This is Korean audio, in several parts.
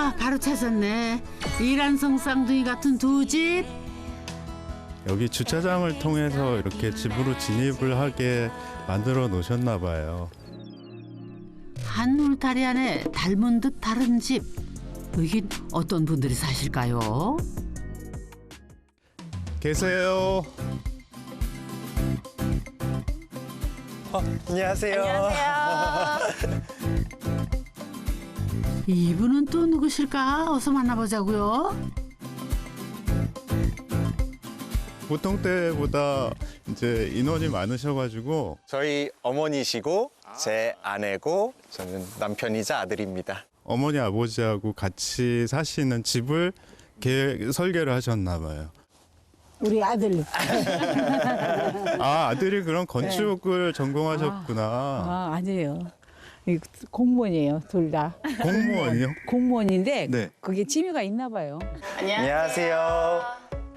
아, 바로 찾았네. 이란성 쌍둥이 같은 두 집. 여기 주차장을 통해서 이렇게 집으로 진입을 하게 만들어 놓으셨나 봐요. 한 울타리 안에 닮은 듯 다른 집. 여긴 어떤 분들이 사실까요? 계세요. 안녕하세요. 이분은 또 누구실까? 어서 만나보자고요. 보통 때보다 이제 인원이 많으셔가지고 저희 어머니시고 제 아내고 저는 남편이자 아들입니다. 어머니 아버지하고 같이 사시는 집을 설계를 하셨나 봐요. 우리 아들. 아, 아들이 그런 건축을 전공하셨구나. 아니에요. 공무원이에요, 둘 다. 공무원이요? 공무원인데 네. 그게 취미가 있나 봐요. 안녕하세요.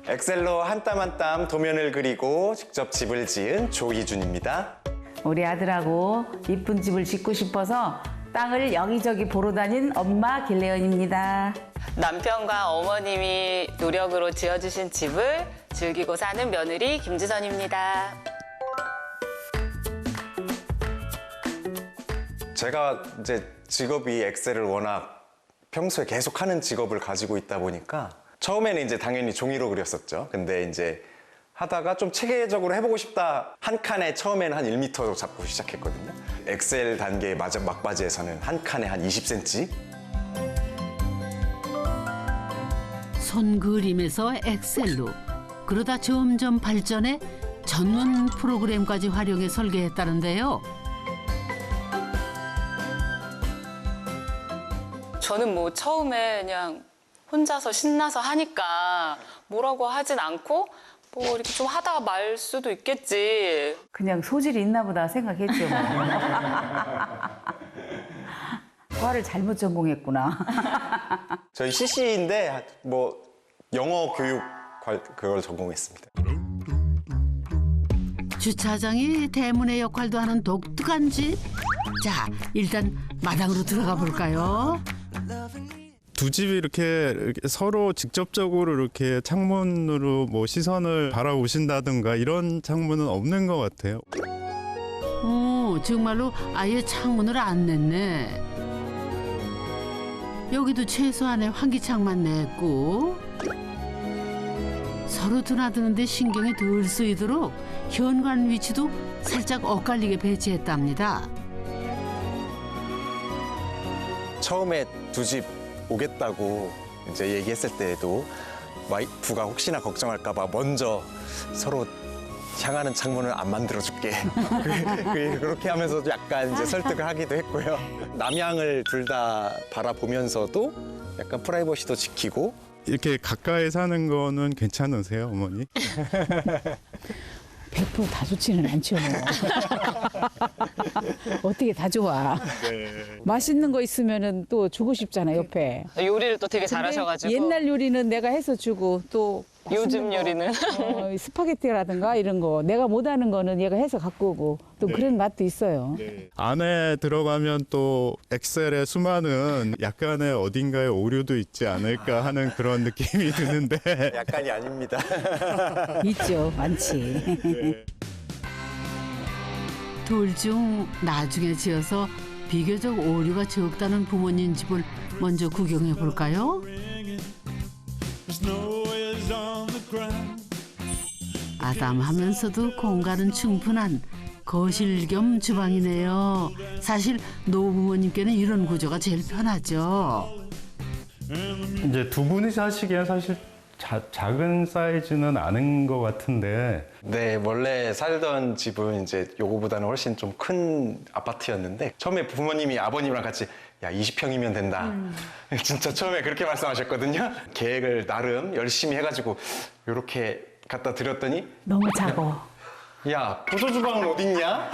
엑셀로 한 땀 한 땀 도면을 그리고 직접 집을 지은 조희준입니다. 우리 아들하고 이쁜 집을 짓고 싶어서 땅을 여기저기 보러 다닌 엄마 길래연입니다. 남편과 어머님이 노력으로 지어주신 집을 즐기고 사는 며느리 김지선입니다. 제가 이제 직업이 엑셀을 워낙 평소에 계속 하는 직업을 가지고 있다 보니까 처음에는 이제 당연히 종이로 그렸었죠. 근데 이제 하다가 좀 체계적으로 해보고 싶다. 한 칸에 처음에는 한 1m 잡고 시작했거든요. 엑셀 단계 막바지에서는 한 칸에 한 20cm. 손그림에서 엑셀로. 그러다 점점 발전해 전문 프로그램까지 활용해 설계했다는데요. 저는 뭐 처음에 그냥 혼자서 신나서 하니까 뭐라고 하진 않고 뭐 이렇게 좀 하다가 말 수도 있겠지. 그냥 소질이 있나 보다 생각했죠. 과를 잘못 전공했구나. 저희 CC인데 뭐 영어 교육 그걸 전공했습니다. 주차장이 대문의 역할도 하는 독특한 집. 자, 일단 마당으로 들어가 볼까요? 두 집이 이렇게 서로 직접적으로 이렇게 창문으로 뭐 시선을 바라보신다든가 이런 창문은 없는 것 같아요. 정말로 아예 창문을 안 냈네. 여기도 최소한의 환기창만 냈고 서로 드나드는데 신경이 덜 쓰이도록 현관 위치도 살짝 엇갈리게 배치했답니다. 처음에 두 집 오겠다고 이제 얘기했을 때에도 와이프가 혹시나 걱정할까봐 먼저 서로 향하는 창문을 안 만들어줄게. 그렇게 하면서 약간 이제 설득을 하기도 했고요. 남향을 둘 다 바라보면서도 약간 프라이버시도 지키고. 이렇게 가까이 사는 거는 괜찮으세요, 어머니? 100%다 좋지는 않죠. 어떻게 다 좋아. 맛있는 거 있으면은 또 주고 싶잖아, 옆에. 요리를 또 되게 잘하셔가지고. 옛날 요리는 내가 해서 주고 또 요즘 요리는. 스파게티라든가 이런 거 내가 못하는 거는 얘가 해서 갖고 오고 또 그런 맛도 있어요. 안에 들어가면 또 엑셀의 수많은 약간의 어딘가에 오류도 있지 않을까 하는 그런 느낌이 드는데 약간이 아닙니다. 있죠, 많지. 둘 중 나중에 지어서 비교적 오류가 적다는 부모님 집을 먼저 구경해 볼까요? 아담하면서도 공간은 충분한 거실 겸 주방이네요. 사실 노부모님께는 이런 구조가 제일 편하죠. 이제 두 분이 사시기엔 사실 작은 사이즈는 아닌 것 같은데 네, 원래 살던 집은 이제 요거보다는 훨씬 좀 큰 아파트였는데 처음에 부모님이 아버님이랑 같이 야, 20평이면 된다. 진짜 처음에 그렇게 말씀하셨거든요. 계획을 나름 열심히 해가지고 이렇게 갖다 드렸더니 너무 작어. 야, 보조 주방은 어딨냐?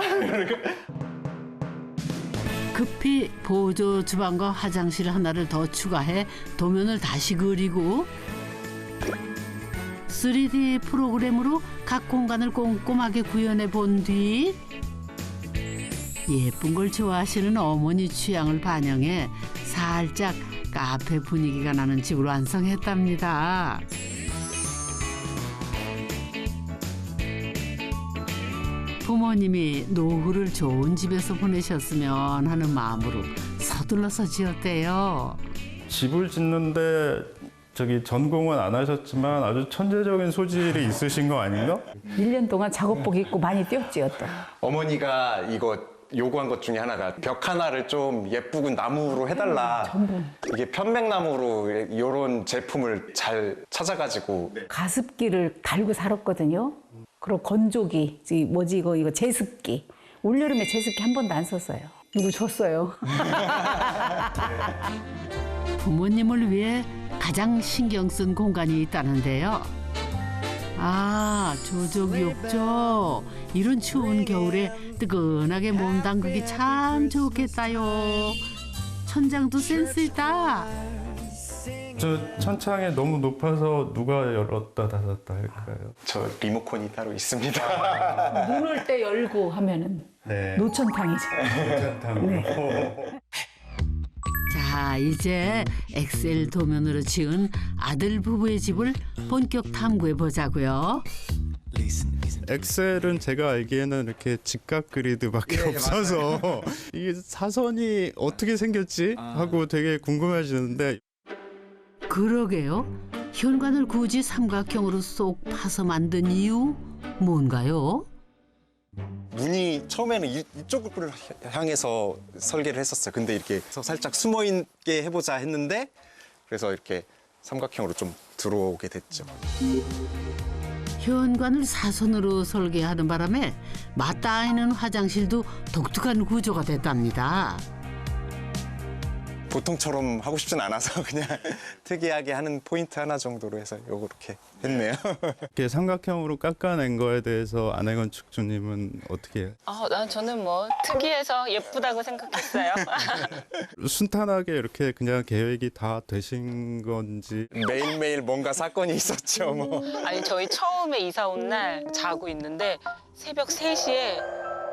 급히 보조 주방과 화장실 하나를 더 추가해 도면을 다시 그리고 3D 프로그램으로 각 공간을 꼼꼼하게 구현해 본 뒤 예쁜 걸 좋아하시는 어머니 취향을 반영해 살짝 카페 분위기가 나는 집으로 완성했답니다. 부모님이 노후를 좋은 집에서 보내셨으면 하는 마음으로 서둘러서 지었대요. 집을 짓는데 저기 전공은 안 하셨지만 아주 천재적인 소질이 있으신 거 아닌가? 1년 동안 작업복 입고 많이 뛰었지요 또. 어머니가 이거 요구한 것 중에 하나가 벽 하나를 좀 예쁘고 나무로 해달라. 이게 편백나무로 이런 제품을 잘 찾아가지고 가습기를 달고 살았거든요. 그리고 건조기, 이거 제습기. 올여름에 제습기 한 번도 안 썼어요. 누구 줬어요. 부모님을 위해 가장 신경 쓴 공간이 있다는데요. 아, 조적 욕조. 이런 추운 겨울에 뜨끈하게 몸 담그기 참 좋겠다요. 천장도 센스 있다. 저 천창이 너무 높아서 누가 열었다 닫았다 할까요? 저 리모컨이 따로 있습니다. 눈 올 때 열고 하면은 네. 노천탕이죠. 자, 이제 엑셀 도면으로 지은 아들 부부의 집을 본격 탐구해 보자고요. 엑셀은 제가 알기에는 이렇게 직각 그리드밖에 없어서 이게 사선이 어떻게 생겼지 하고 되게 궁금해지는데 그러게요. 현관을 굳이 삼각형으로 쏙 파서 만든 이유 뭔가요? 문이 처음에는 이쪽을 향해서 설계를 했었어요. 근데 이렇게 살짝 숨어 있게 해보자 했는데 그래서 이렇게 삼각형으로 좀 들어오게 됐죠. 현관을 사선으로 설계하는 바람에 맞닿아있는 화장실도 독특한 구조가 됐답니다. 보통처럼 하고 싶진 않아서 그냥 특이하게 하는 포인트 하나 정도로 해서 요렇게 했네요. 이렇게 삼각형으로 깎아낸 거에 대해서 아내 건축주님은 어떻게 해요? 저는 뭐 특이해서 예쁘다고 생각했어요. 순탄하게 이렇게 그냥 계획이 다 되신 건지 매일매일 뭔가 사건이 있었죠. 뭐. 아니 저희 처음에 이사 온 날 자고 있는데 새벽 3시에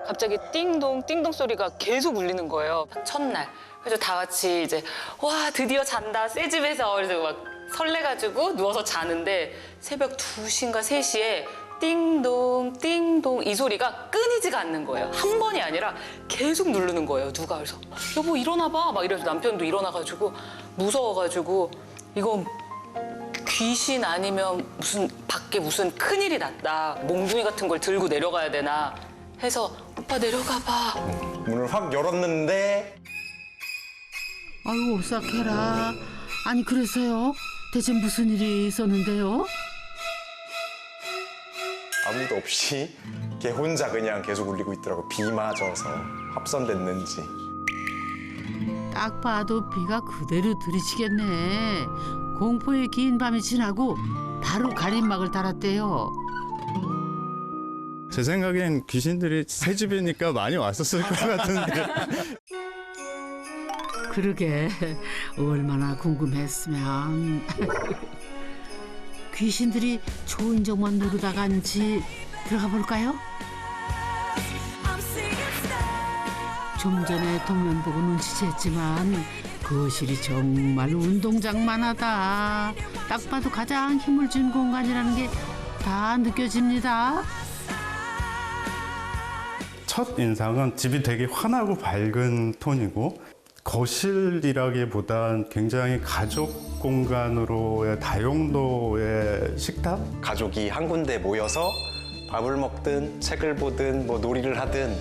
갑자기 띵동 띵동 소리가 계속 울리는 거예요. 첫날. 그래서 다 같이 이제 와 드디어 잔다 새 집에서 그래서 막 설레가지고 누워서 자는데 새벽 2시인가 3시에 띵동 띵동 이 소리가 끊이지가 않는 거예요. 한 번이 아니라 계속 누르는 거예요. 누가 그래서 여보 일어나봐 막 이래서 남편도 일어나가지고 무서워가지고 이거 귀신 아니면 밖에 무슨 큰일이 났다 몽둥이 같은 걸 들고 내려가야 되나 해서 오빠 내려가 봐. 문을 확 열었는데 아이고 오싹해라. 아니 그래서요? 대체 무슨 일이 있었는데요? 아무도 없이 걔 혼자 그냥 계속 울리고 있더라고. 비 맞아서 합선됐는지. 딱 봐도 비가 그대로 들이치겠네. 공포의 긴 밤이 지나고 바로 가림막을 달았대요. 제 생각엔 귀신들이 새 집이니까 많이 왔었을 것 같은데 그러게 얼마나 궁금했으면. 귀신들이 좋은 적만 누르다 간지 들어가 볼까요? 좀 전에 도면 보고 눈치챘지만 거실이 정말 운동장만 하다. 딱 봐도 가장 힘을 준 공간이라는 게 다 느껴집니다. 첫 인상은 집이 되게 환하고 밝은 톤이고 거실이라기보단 굉장히 가족 공간으로의 다용도의 식탁? 가족이 한 군데 모여서 밥을 먹든 책을 보든 뭐 놀이를 하든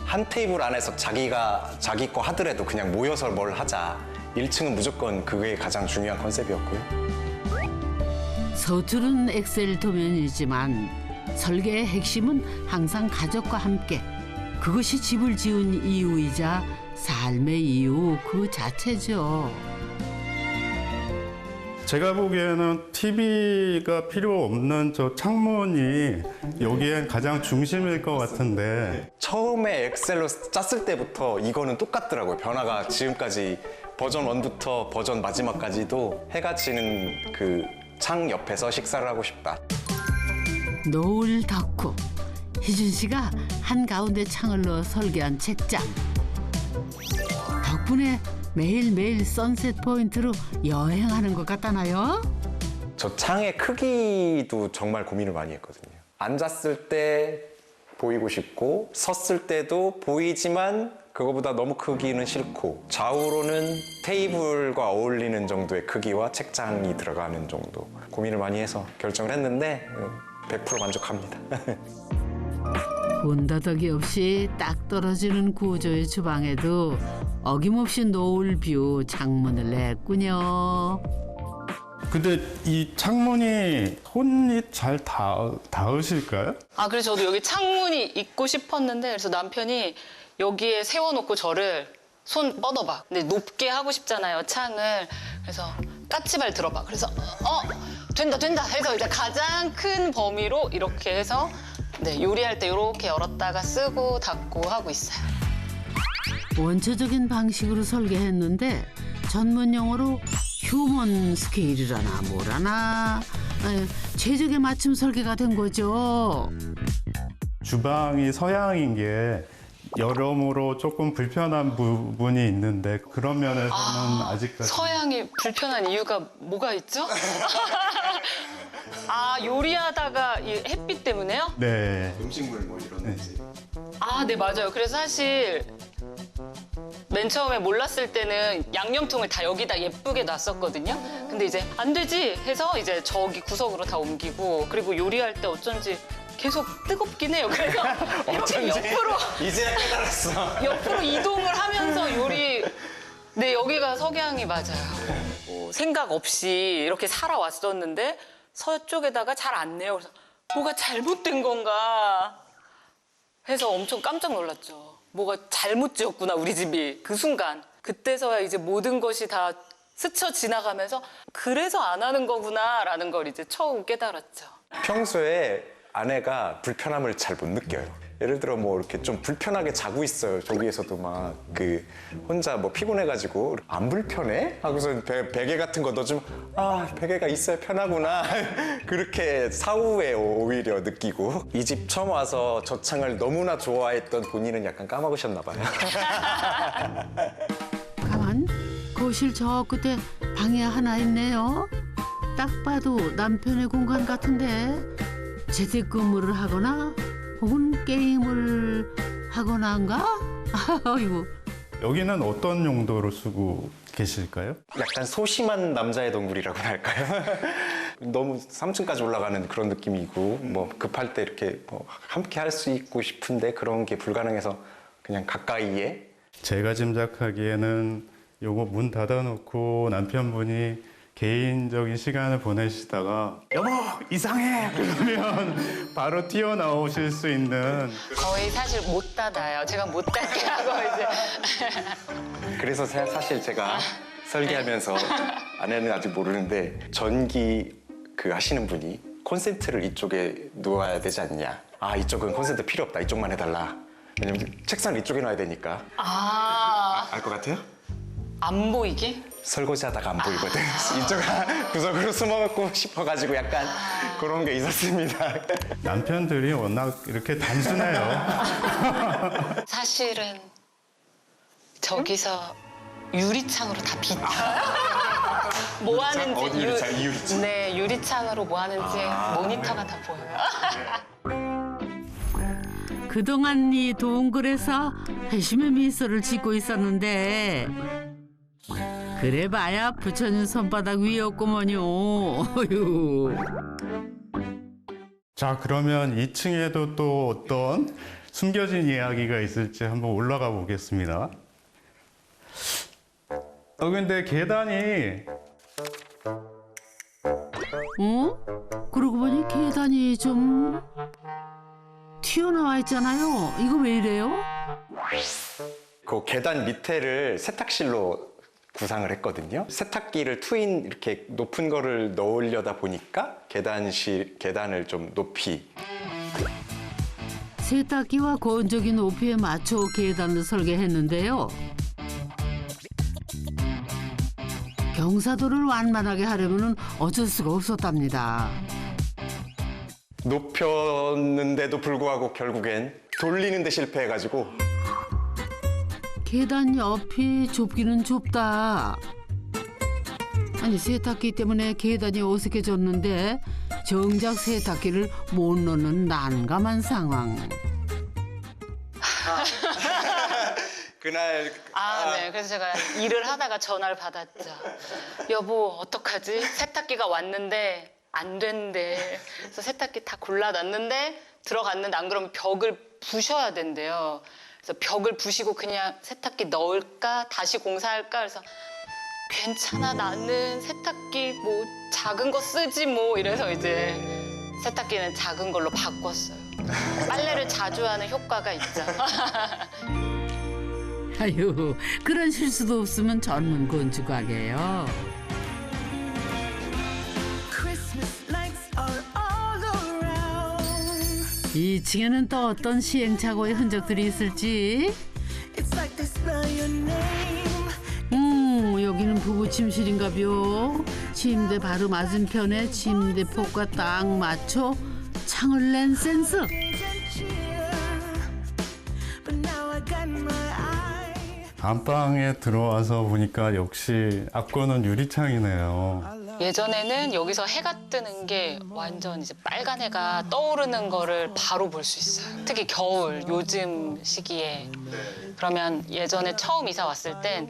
한 테이블 안에서 자기 거 하더라도 그냥 모여서 뭘 하자. 1층은 무조건 그게 가장 중요한 컨셉이었고요. 서투른 엑셀 도면이지만 설계의 핵심은 항상 가족과 함께. 그것이 집을 지은 이유이자 삶의 이유 그 자체죠. 제가 보기에는 TV가 필요 없는 저 창문이 여기엔 가장 중심일 것 같은데 처음에 엑셀로 짰을 때부터 이거는 똑같더라고요. 변화가 지금까지 버전 1부터 버전 마지막까지도 해가 지는 그 창 옆에서 식사를 하고 싶다. 노을 덕후 희준 씨가 한가운데 창을 넣어 설계한 책장. 덕분에 매일매일 선셋 포인트로 여행하는 것 같다나요? 저 창의 크기도 정말 고민을 많이 했거든요. 앉았을 때 보이고 싶고 섰을 때도 보이지만 그거보다 너무 크기는 싫고 좌우로는 테이블과 어울리는 정도의 크기와 책장이 들어가는 정도 고민을 많이 해서 결정을 했는데 100% 만족합니다. 본더더기 없이 딱 떨어지는 구조의 주방에도 어김없이 노을 뷰 창문을 냈군요. 근데 이 창문이 손이 잘 닿으실까요? 아, 그래서 저도 여기 창문이 있고 싶었는데 그래서 남편이 여기에 세워놓고 저를 손 뻗어봐. 근데 높게 하고 싶잖아요, 창을. 그래서 까치발 들어봐. 그래서 된다 해서 이제 가장 큰 범위로 이렇게 해서 네, 요리할 때 이렇게 열었다가 쓰고 닫고 하고 있어요. 원초적인 방식으로 설계했는데 전문 용어로 휴먼 스케일이라나 뭐라나 최적에 맞춤 설계가 된 거죠. 주방이 서양인 게 여러모로 조금 불편한 부분이 있는데 그런 면에서는 아직까지 서양이 불편한 이유가 뭐가 있죠? 아, 요리하다가 이 햇빛 때문에요? 네. 음식물 뭐 이런 아, 네, 맞아요. 그래서 사실 맨 처음에 몰랐을 때는 양념통을 다 여기다 예쁘게 놨었거든요. 근데 이제 안 되지 해서 이제 저기 구석으로 다 옮기고 그리고 요리할 때 어쩐지 계속 뜨겁긴 해요. 그래서 이렇게 옆으로 이제야 깨달았어. 옆으로 이동을 하면서 요리 네, 여기가 석양이 맞아요. 뭐 생각 없이 이렇게 살아왔었는데 서쪽에다가 잘 안 내요. 그래서 뭐가 잘못된 건가 해서 엄청 깜짝 놀랐죠. 뭐가 잘못 지었구나, 우리 집이. 그 순간. 그때서야 이제 모든 것이 다 스쳐 지나가면서 그래서 안 하는 거구나라는 걸 이제 처음 깨달았죠. 평소에 아내가 불편함을 잘 못 느껴요. 예를 들어 뭐 이렇게 좀 불편하게 자고 있어요. 저기에서도 막 그 혼자 뭐 피곤해가지고 안 불편해? 하고서 베개 같은 거 넣어주면 베개가 있어야 편하구나. 그렇게 사후에 오히려 느끼고 이 집 처음 와서 저 창을 너무나 좋아했던 본인은 약간 까먹으셨나 봐요. 가만, 거실 저 끝에 방이 하나 있네요. 딱 봐도 남편의 공간 같은데 재택근무를 하거나 혹은 게임을 하거나인가? 아이고. 여기는 어떤 용도로 쓰고 계실까요? 약간 소심한 남자의 동굴이라고 할까요? 너무 3층까지 올라가는 그런 느낌이고 뭐 급할 때 이렇게 뭐 함께 할 수 있고 싶은데 그런 게 불가능해서 그냥 가까이에 제가 짐작하기에는 요거 문 닫아놓고 남편분이 개인적인 시간을 보내시다가 여보 이상해 그러면 바로 튀어나오실 수 있는 거의 사실 못 닫아요. 제가 못 닫게 하고 이제. 그래서 사실 제가 설계하면서 아내는 아직 모르는데 전기 그 하시는 분이 콘센트를 이쪽에 놓아야 되지 않냐. 이쪽은 콘센트 필요 없다. 이쪽만 해달라. 왜냐면 책상을 이쪽에 놔야 되니까. 알 것 같아요? 안 보이게? 설거지하다가 안 보이거든. 이쪽 구석으로 숨어갖고 싶어가지고 약간 그런 게 있었습니다. 남편들이 워낙 이렇게 단순해요. 사실은 저기서 유리창으로 다 비춰요. 뭐 하는지 어디 유리창? 이 유리창? 네, 유리창으로 뭐 하는지 모니터가 다 보여요. 그동안 이 동굴에서 회심의 미소를 짓고 있었는데 그래봐야 부처님 손바닥 위였구먼요. 어휴. 자 그러면 2층에도 또 어떤 숨겨진 이야기가 있을지 한번 올라가 보겠습니다. 근데 계단이 그러고 보니 계단이 좀 튀어나와 있잖아요. 이거 왜 이래요? 그 계단 밑에를 세탁실로 구상을 했거든요. 세탁기를 트윈 이렇게 높은 거를 넣으려다 보니까 계단을 좀 높이. 세탁기와 건조기 높이에 맞춰 계단을 설계했는데요. 경사도를 완만하게 하려면 어쩔 수가 없었답니다. 높였는데도 불구하고 결국엔 돌리는데 실패해가지고 계단 옆이 좁기는 좁다. 아니 세탁기 때문에 계단이 어색해졌는데 정작 세탁기를 못 넣는 난감한 상황. 그날 네. 그래서 제가 일을 하다가 전화를 받았죠. 여보, 어떡하지? 세탁기가 왔는데 안 된대. 그래서 세탁기 다 골라놨는데 들어갔는데 안 그러면 벽을 부셔야 된대요. 그래서 벽을 부시고 그냥 세탁기 넣을까? 다시 공사할까? 그래서 괜찮아, 나는 세탁기 뭐 작은 거 쓰지 뭐 이래서 이제 세탁기는 작은 걸로 바꿨어요. 빨래를 자주 하는 효과가 있죠. 아유, 그런 실수도 없으면 전문 건축가게요. Christmas lights are all around. 2층에는 또 어떤 시행착오의 흔적들이 있을지. It's like they spell your name. 여기는 부부 침실인가벼. 침대 바로 맞은편에 침대 폭과 딱 맞춰 창을 낸 센스. And cheer. But now I got my eye. 안방에 들어와서 보니까 역시 앞거는 유리창이네요. 예전에는 여기서 해가 뜨는 게 완전 이제 빨간 해가 떠오르는 거를 바로 볼 수 있어요. 특히 겨울, 요즘 시기에. 그러면 예전에 처음 이사 왔을 땐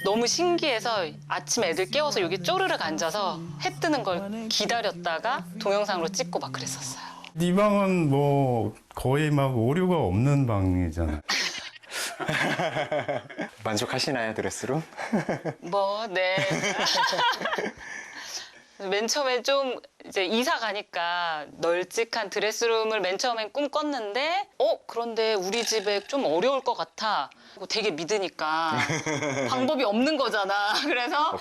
너무 신기해서 아침에 애들 깨워서 여기 쪼르륵 앉아서 해 뜨는 걸 기다렸다가 동영상으로 찍고 막 그랬었어요. 이 방은 뭐 거의 막 오류가 없는 방이잖아요. 만족하시나요, 드레스룸? 네. 맨 처음에 좀 이제 이사 가니까 널찍한 드레스룸을 맨 처음엔 꿈꿨는데 그런데 우리 집에 좀 어려울 것 같아. 되게 믿으니까 방법이 없는 거잖아. 그래서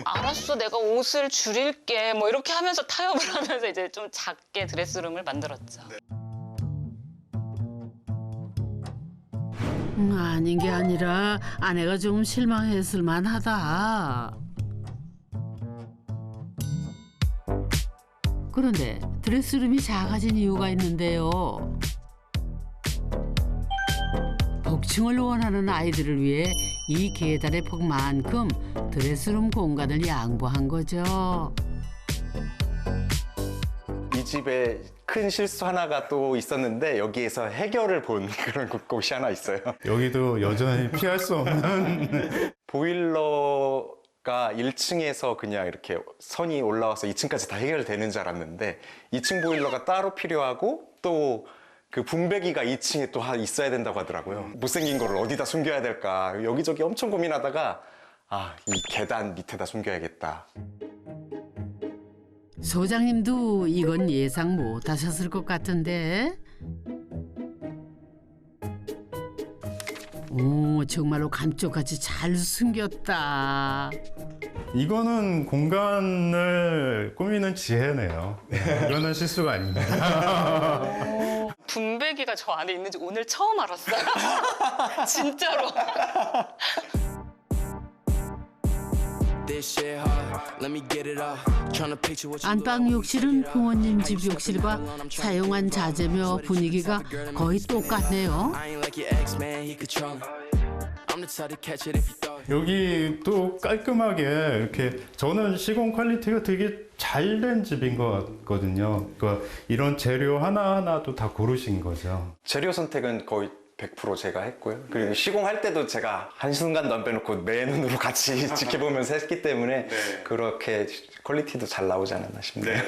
알았어, 내가 옷을 줄일게 뭐 이렇게 하면서 타협을 하면서 이제 좀 작게 드레스룸을 만들었죠. 아닌 게 아니라 아내가 좀 실망했을 만하다. 그런데 드레스룸이 작아진 이유가 있는데요. 복층을 원하는 아이들을 위해 이 계단의 폭만큼 드레스룸 공간을 양보한 거죠. 이 집에 큰 실수 하나가 또 있었는데 여기에서 해결을 본 그런 곳이 하나 있어요. 여기도 여전히 피할 수 없는 보일러가 1층에서 그냥 이렇게 선이 올라와서 2층까지 다 해결되는 줄 알았는데 2층 보일러가 따로 필요하고 또 그 분배기가 2층에 또 있어야 된다고 하더라고요. 못생긴 거를 어디다 숨겨야 될까 여기저기 엄청 고민하다가 이 계단 밑에다 숨겨야겠다. 소장님도 이건 예상 못 하셨을 것 같은데. 오, 정말로 감쪽같이 잘 숨겼다. 이거는 공간을 꾸미는 지혜네요. 이거는 실수가 아닙니다. 분배기가 저 안에 있는지 오늘 처음 알았어요. 진짜로. 안방 욕실은 부모님 집 욕실과 사용한 자재며 분위기가 거의 똑같네요. 여기 또 깔끔하게 이렇게 저는 시공 퀄리티가 되게 잘 된 집인 것 같거든요. 그러니까 이런 재료 하나하나도 다 고르신 거죠. 재료 선택은 거의 100% 제가 했고요. 그리고 시공할 때도 제가 한순간도 안 빼놓고 내 눈으로 같이 지켜보면서 했기 때문에 그렇게 퀄리티도 잘 나오지 않았나 싶네요.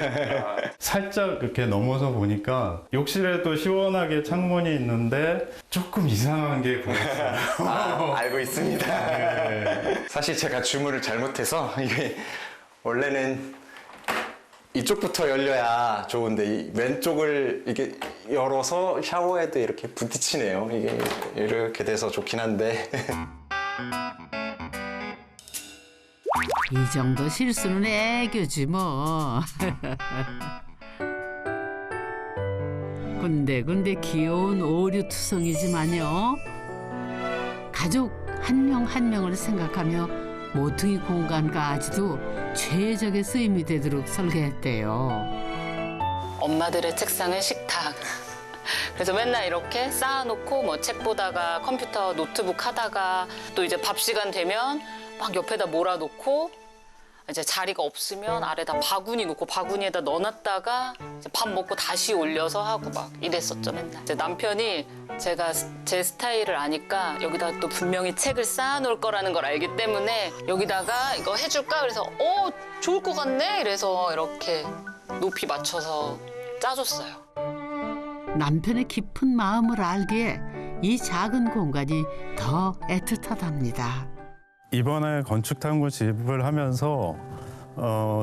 살짝 이렇게 넘어서 보니까 욕실에도 시원하게 창문이 있는데 조금 이상한 게 보였어요. 알고 있습니다. 사실 제가 주문을 잘못해서 이게 원래는 이쪽부터 열려야 좋은데 이 왼쪽을 이렇게 열어서 샤워해도 이렇게 부딪히네요. 이게 이렇게 돼서 좋긴 한데. 이 정도 실수는 애교지 뭐. 군데군데 귀여운 오류투성이지만요. 가족 한 명 한 명을 생각하며 모퉁이 공간까지도 최적의 쓰임이 되도록 설계했대요. 엄마들의 책상은 식탁, 그래서 맨날 이렇게 쌓아놓고 뭐 책 보다가 컴퓨터 노트북 하다가 또 이제 밥 시간 되면 막 옆에다 몰아놓고 이제 자리가 없으면 아래다 바구니 놓고 바구니에다 넣어놨다가 이제 밥 먹고 다시 올려서 하고 막 이랬었죠 맨날. 이제 남편이 제가 제 스타일을 아니까 여기다 또 분명히 책을 쌓아놓을 거라는 걸 알기 때문에 여기다가 이거 해줄까? 그래서 좋을 것 같네 이래서 이렇게 높이 맞춰서 짜줬어요. 남편의 깊은 마음을 알기에 이 작은 공간이 더 애틋하답니다. 이번에 건축탐구 집을 하면서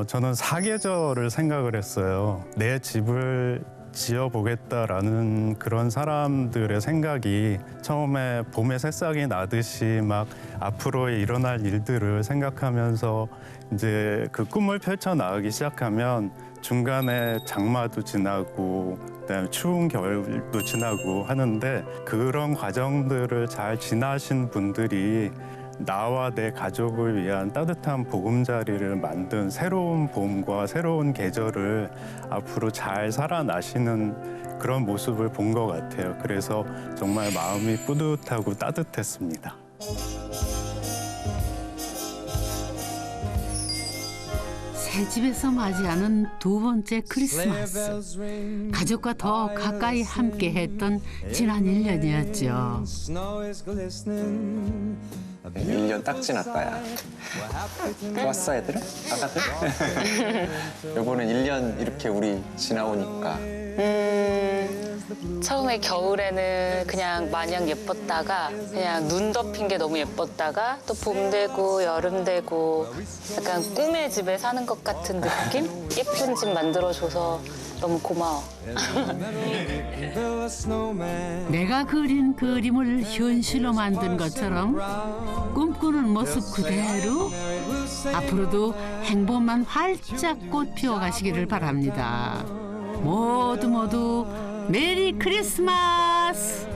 저는 사계절을 생각을 했어요. 내 집을 지어보겠다라는 그런 사람들의 생각이 처음에 봄에 새싹이 나듯이 막 앞으로 일어날 일들을 생각하면서 이제 그 꿈을 펼쳐나가기 시작하면 중간에 장마도 지나고 그다음에 추운 겨울도 지나고 하는데 그런 과정들을 잘 지나신 분들이 나와 내 가족을 위한 따뜻한 보금자리를 만든 새로운 봄과 새로운 계절을 앞으로 잘 살아나시는 그런 모습을 본 것 같아요. 그래서 정말 마음이 뿌듯하고 따뜻했습니다. 새 집에서 맞이하는 두 번째 크리스마스. 가족과 더 가까이 함께했던 지난 1년이었죠. 1년 딱 지났다야. 좋았어 애들은? 아가들? 요번엔 1년 이렇게 우리 지나오니까 처음에 겨울에는 그냥 마냥 예뻤다가 그냥 눈 덮인 게 너무 예뻤다가 또 봄 되고 여름 되고 약간 꿈의 집에 사는 것 같은 느낌? 예쁜 집 만들어줘서 너무 고마워. 내가 그린 그림을 현실로 만든 것처럼 꿈꾸는 모습 그대로 앞으로도 행복만 활짝 꽃 피워가시기를 바랍니다. 모두 메리 크리스마스!